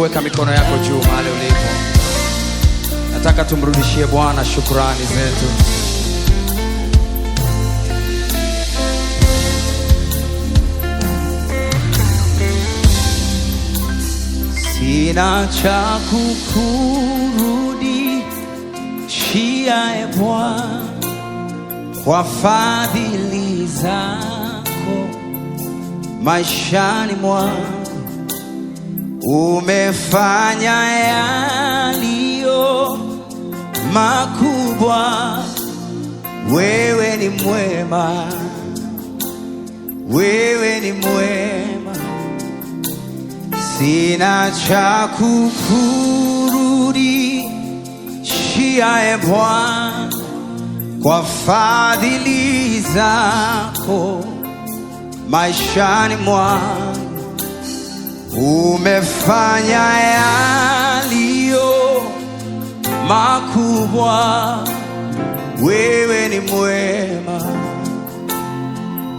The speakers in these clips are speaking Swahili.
Weka mikono yako juu mahali ulipo. Nataka tumrudishie Bwana shukrani zetu. Sina cha kukurudishia Bwana kwa fadhili zako maishani mwangu. Umefanya yaliyo makubwa, wewe ni mwema, wewe ni mwema. Sina cha kukurudishia Bwana kwa fadhili zako maishani mwangu. Umefanya yaliyo makubwa, wewe ni mwema,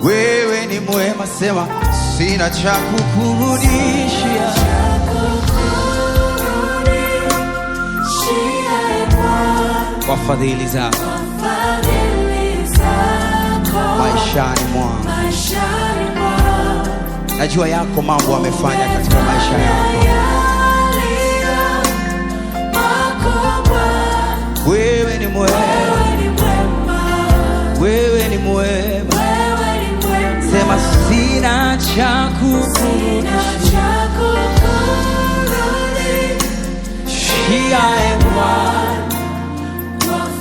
wewe ni mwema. Sema, sina cha kukurudishia kwa fadhili zako maishani mwangu. Najua yako mambo amefanya katika maisha yako. Wewe ni mwema, wewe ni mwema. Sema, sina cha kukurudishia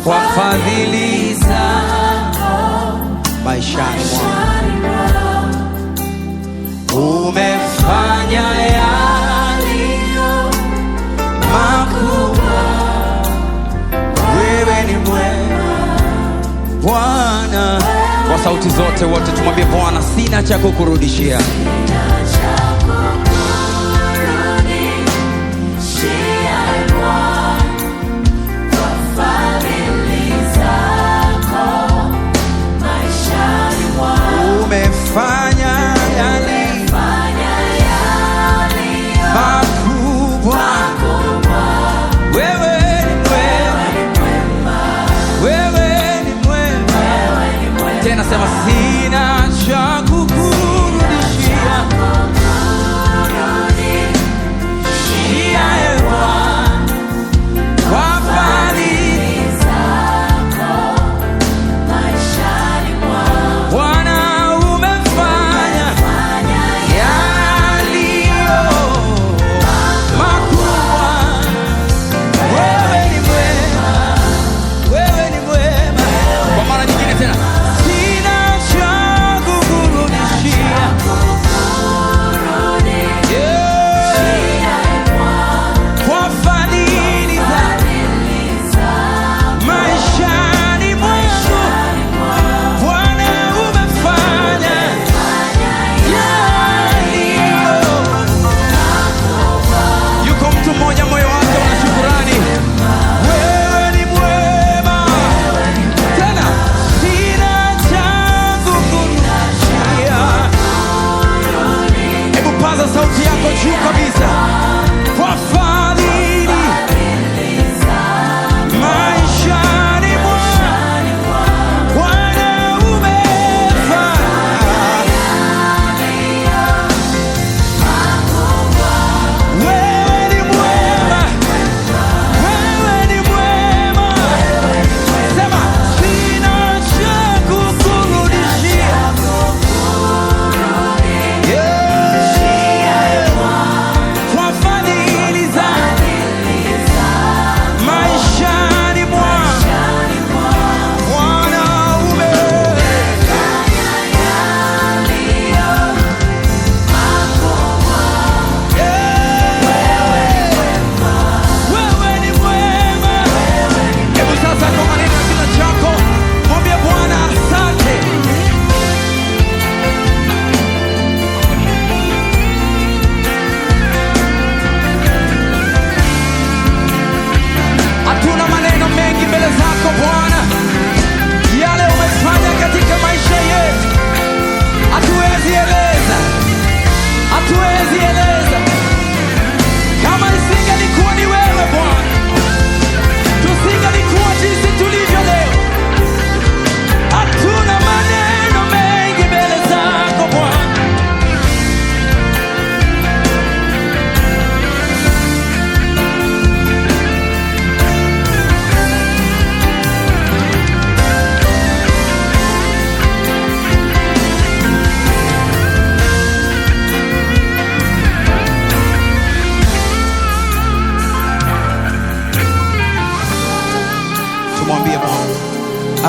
kwa fadhili zako maishani mwangu. Umefanya yaliyo makubwa, wewe ni mwema Bwana. Kwa sauti zote wote tumwambie Bwana, sina cha kukurudishia. Umefanya sema, sina cha kukurudishia kwa fadhili zako maishani mwangu. Bwana, umefanya yaliyo makubwa, wewe ni mwema, wewe ni mwema. Kwa mara nyingine tena, sauti yako juu kabisa. Kwa fadhili maishani mwangu, Bwana umefanya wewe ni mwema, wewe ni mwema. Sema, sina cha kukurudishia kwa fadhili zako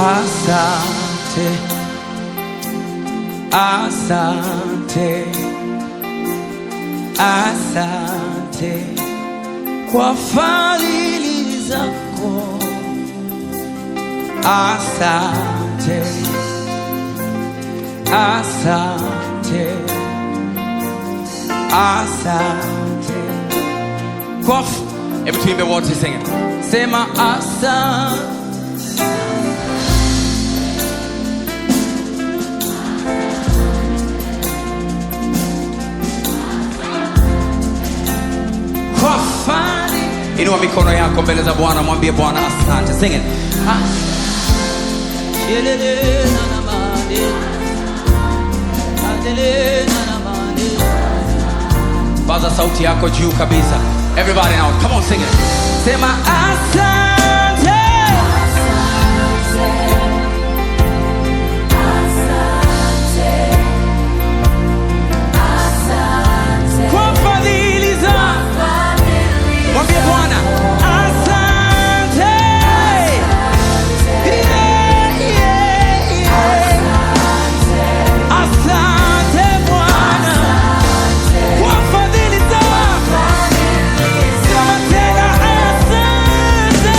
asante, asante, asante kwa fadhili zako. Asante, asante, asante kwa hebu tuimbe wote, sing it. Sema asante, kwa fadhili. Inua mikono yako mbele za Bwana, mwambie Bwana asante. Sing it. Baza sauti yako juu kabisa. Everybody now, come on, sing it. Sema asante, asante kwa fadhili zako. Mwambie Bwana asante. Asante Bwana kwa fadhili zako. Sema tena asante.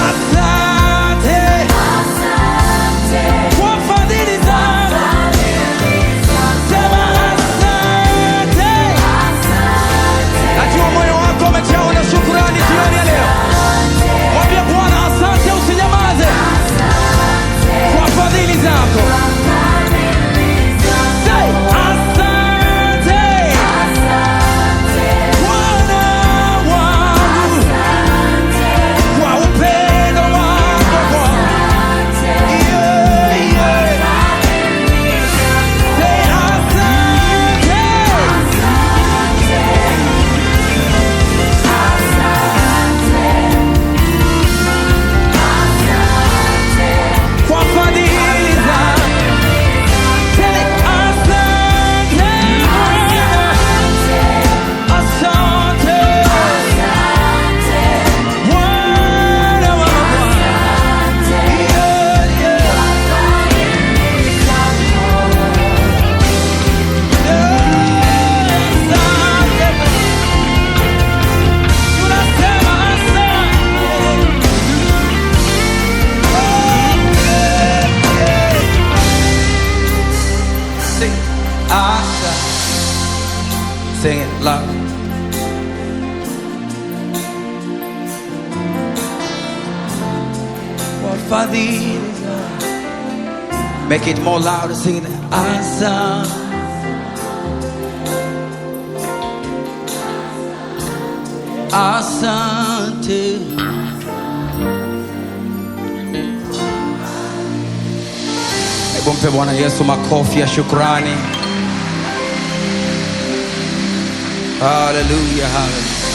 Asante kwa fadhili zako. Sema asante. Najua moyo wako umejawa na shukrani jioni ya leo. Mwambie Bwana asante, usinyamaze kwa fadhili zako. Say asante, Bwana wangu, kwa upendo wako Bwana. Yeah, yeah. Say asante, kwa fadhili zako. Say asante, asante, Bwana wa mabwana. Yeah, yeah. Asante. Tunasema asante. Sing it. Asante. Sing it loud. Kwa fadhili zako. Make it more louder. Sing it. Asante. Asante. Hebu mpe Bwana Yesu makofi ya shukrani. Hallelujah, hallelujah.